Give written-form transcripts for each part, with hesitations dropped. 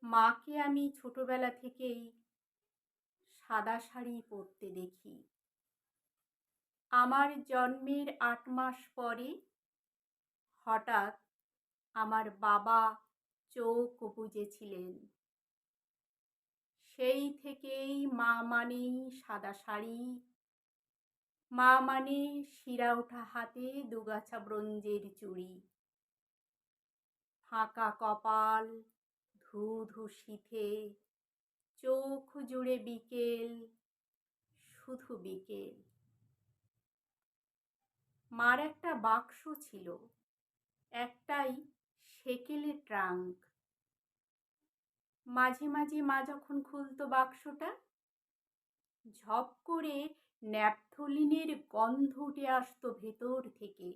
মাকে আমি ছোটবেলা থেকেই সাদা শাড়ি পরতে দেখি। আমার জন্মের ৮ মাস পরে হঠাৎ আমার বাবা চোখ বুজেছিলেন। সেই থেকেই মা মানেই সাদা শাড়ি, মা মানে শিরা ওঠা হাতে দুগাছা ব্রোঞ্জের চুড়ি, ফাঁকা কপাল, ধু ধু শীতে, চোখ জুড়ে বিকেল, শুধু বিকেল। মার একটা বাক্স ছিল, একটাই সেকেলে ট্রাঙ্ক। মাঝে মাঝে মা যখন খুলতো বাক্সটা, ঝপ করে ন্যাপথলিনের গন্ধ উঠে আসতো ভেতর থেকে।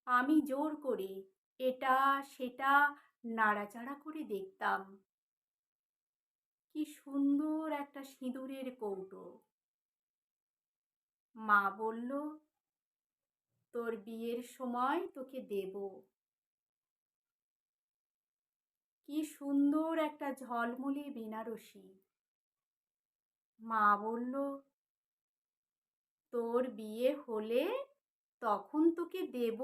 আমি জোর করে এটা সেটা নাড়াচাড়া করে দেখতাম। কি সুন্দর একটা সিঁদুরের কৌটো। মা বলল, তোর বিয়ের সময় তোকে দেব। কি সুন্দর একটা ঝলমলে বেনারসি। মা বলল, তোর বিয়ে হলে তখন তোকে দেব।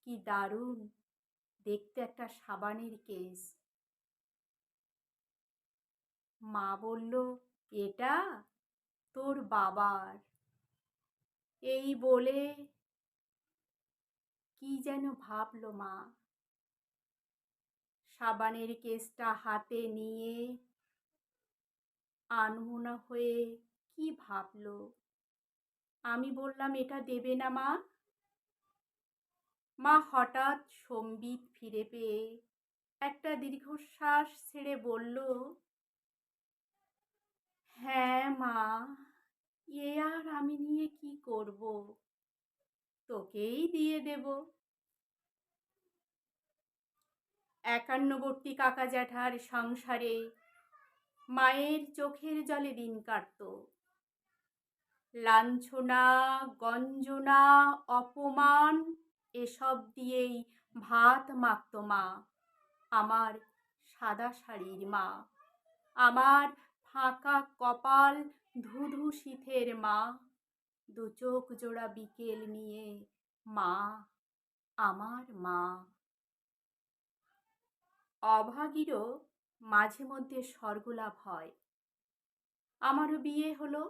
কি দারুণ দেখতে একটা সাবানের কেস। মা বলল, এটা তোর বাবার। এই বলে কি যেন ভাবলো মা। সাবানের কেসটা হাতে নিয়ে আনমনা হয়ে কি ভাবলো। আমি বললাম, এটা দেবে না মা? মা হঠাৎ সম্বিত ফিরে পেয়ে একটা দীর্ঘশ্বাস ছেড়ে বলল, হ্যাঁ মা, এ আর আমি নিয়ে কি করব, তোকেই দিয়ে দেব। ৫১বর্তী কাকা জ্যাঠার সংসারে মায়ের চোখের জলে দিন কাটতো। লাঞ্ছনা, গঞ্জনা, অপমান এসব দিয়েই ভাত মাখতো মা, আমার সাদা শাড়ির মা, আমার ফাঁকা কপাল ধুধু শীতের মা, দু চোখ জোড়া বিকেল নিয়ে মা, আমার মা। অভাগীরও মাঝে মধ্যে স্বর্গলাভ হয়। আমারও বিয়ে হলো,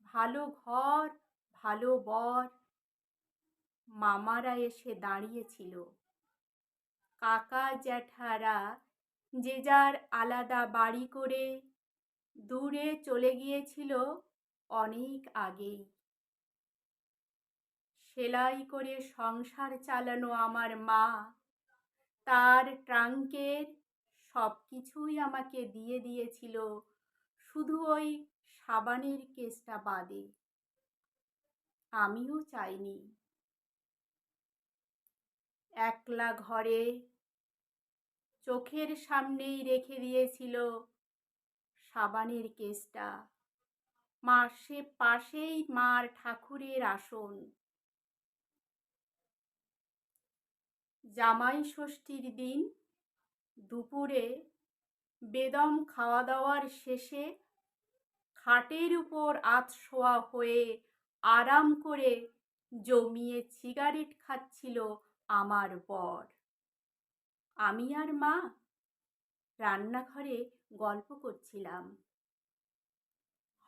ভালো ঘর, ভালো বর। মামারা এসে দাঁড়িয়েছিল। কাকা জ্যাঠারা যে যার আলাদা বাড়ি করে দূরে চলে গিয়েছিল অনেক আগেই। সেলাই করে সংসার চালানো আমার মা তার ট্রাঙ্কের সব কিছুই আমাকে দিয়ে দিয়েছিল, শুধু ওই সাবানের কেসটা বাদে। আমিও চাইনি। একলা ঘরে চোখের সামনেই রেখে দিয়েছিল সাবানের কেসটা। পাশেই মার ঠাকুরের আসন। জামাই ষষ্ঠীর দিন দুপুরে বেদম খাওয়া দাওয়ার শেষে খাটের উপর আধশোয়া হয়ে আরাম করে জমিয়ে সিগারেট খাচ্ছিল আমার বর। আমি আর মা রান্নাঘরে গল্প করছিলাম।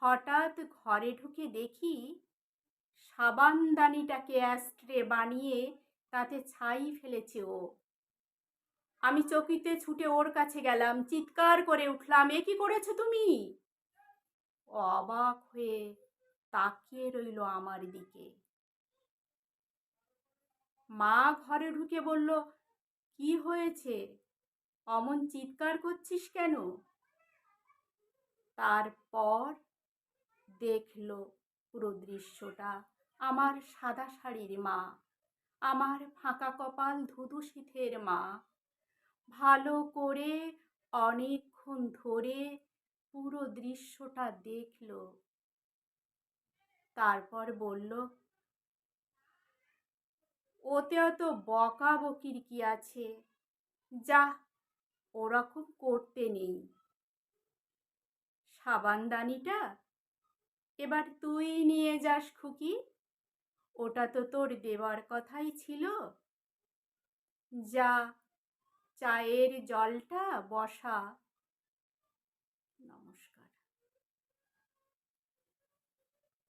হঠাৎ ঘরে ঢুকে দেখি সাবানদানিটাকে অ্যাস্ট্রে বানিয়ে তাতে ছাই ফেলেছে ও। আমি চকিতে ছুটে ওর কাছে গেলাম, চিৎকার করে উঠলাম, এ কি করেছো তুমি? অবাক হয়ে তাকিয়ে রইল আমার দিকে। মা ঘরে ঢুকে বলল, কি হয়েছে, অমন চিৎকার করছিস কেন? তারপর দেখলো পুরো দৃশ্যটা। আমার সাদা শাড়ির মা, আমার ফাঁকা কপাল ধুধু শীতের মা, ভালো করে অনেকক্ষণ ধরে পুরো দৃশ্যটা দেখলো। তারপর বলল, ওতে অত বকাবকির কি আছে? যা, ওরকম করতে নেই। সাবানদানিটা এবার তুই নিয়ে যাস খুকি, ওটা তো তোর দেবার কথাই ছিল। যা, চায়ের জলটা বসা। নমস্কার।